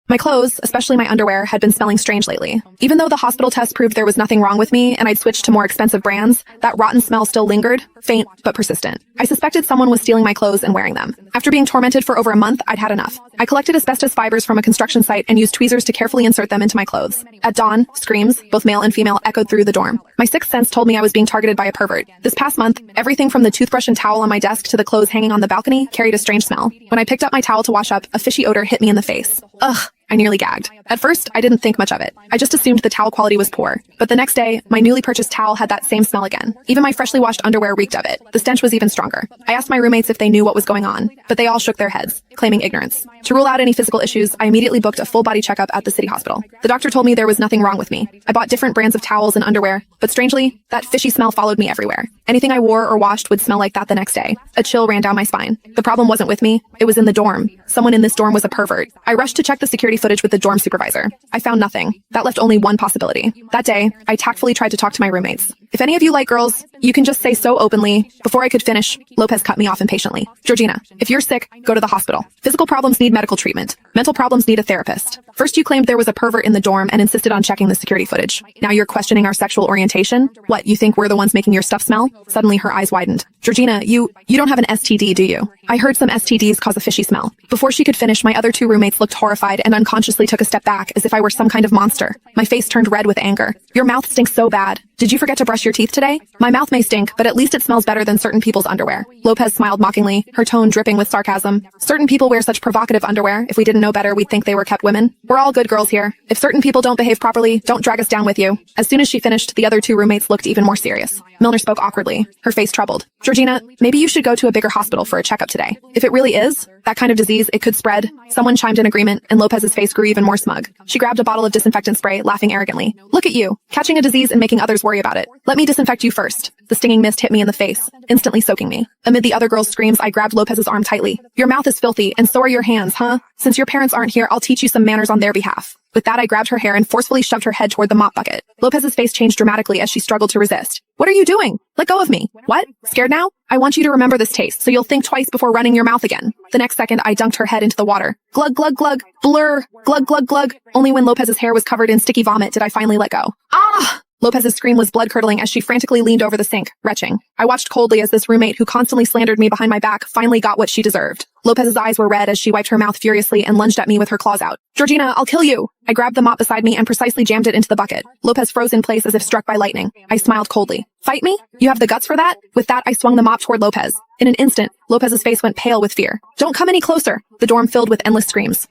My clothes, especially my underwear, had been smelling strange lately. Even though the hospital test proved there was nothing wrong with me and I'd switched to more expensive brands, that rotten smell still lingered, faint but persistent. I suspected someone was stealing my clothes and wearing them. After being tormented for over a month, I'd had enough. I collected asbestos fibers from a construction site and used tweezers to carefully insert them into my clothes. At dawn, screams, both male and female, echoed through the dorm. My sixth sense told me I was being targeted by a pervert. This past month, everything from the toothbrush and towel on my desk to the clothes hanging on the balcony carried a strange smell. When I picked up my towel to wash up, a fishy odor hit me in the face. Ugh. I nearly gagged. At first, I didn't think much of it. I just assumed the towel quality was poor. But the next day, my newly purchased towel had that same smell again. Even my freshly washed underwear reeked of it. The stench was even stronger. I asked my roommates if they knew what was going on, but they all shook their heads, claiming ignorance. To rule out any physical issues, I immediately booked a full-body checkup at the city hospital. The doctor told me there was nothing wrong with me. I bought different brands of towels and underwear, but strangely, that fishy smell followed me everywhere. Anything I wore or washed would smell like that the next day. A chill ran down my spine. The problem wasn't with me. It was in the dorm. Someone in this dorm was a pervert. I rushed to check the security footage with the dorm supervisor. I found nothing. That left only one possibility. That day, I tactfully tried to talk to my roommates. If any of you like girls, you can just say so openly. Before I could finish, Lopez cut me off impatiently. Georgina, if you're sick, go to the hospital. Physical problems need medical treatment. Mental problems need a therapist. First you claimed there was a pervert in the dorm and insisted on checking the security footage. Now you're questioning our sexual orientation? What, you think we're the ones making your stuff smell? Suddenly her eyes widened. Georgina, you don't have an STD, do you? I heard some STDs cause a fishy smell. Before she could finish, my other two roommates looked horrified and unconsciously took a step back as if I were some kind of monster. My face turned red with anger. Your mouth stinks so bad. Did you forget to brush your teeth today? My mouth may stink, but at least it smells better than certain people's underwear. Lopez smiled mockingly, her tone dripping with sarcasm. Certain people wear such provocative underwear. If we didn't know better, we'd think they were kept women. We're all good girls here. If certain people don't behave properly, don't drag us down with you. As soon as she finished, the other two roommates looked even more serious. Milner spoke awkwardly, her face troubled. Georgina, maybe you should go to a bigger hospital for a checkup today. If it really is that kind of disease, it could spread. Someone chimed in agreement, and Lopez's face grew even more smug. She grabbed a bottle of disinfectant spray, laughing arrogantly. Look at you, catching a disease and making others worry about it. Let me disinfect you first. The stinging mist hit me in the face, instantly soaking me. Amid the other girls' screams, I grabbed Lopez's arm tightly. Your mouth is filthy, and so are your hands, huh? Since your parents aren't here, I'll teach you some manners on their behalf. With that, I grabbed her hair and forcefully shoved her head toward the mop bucket. Lopez's face changed dramatically as she struggled to resist. What are you doing? Let go of me. What? Scared now? I want you to remember this taste, so you'll think twice before running your mouth again. The next second, I dunked her head into the water. Glug, glug, glug. Blur. Glug, glug, glug. Only when Lopez's hair was covered in sticky vomit did I finally let go. Ah! Lopez's scream was blood-curdling as she frantically leaned over the sink, retching. I watched coldly as this roommate who constantly slandered me behind my back finally got what she deserved. Lopez's eyes were red as she wiped her mouth furiously and lunged at me with her claws out. Georgina, I'll kill you! I grabbed the mop beside me and precisely jammed it into the bucket. Lopez froze in place as if struck by lightning. I smiled coldly. Fight me? You have the guts for that? With that, I swung the mop toward Lopez. In an instant, Lopez's face went pale with fear. Don't come any closer! The dorm filled with endless screams.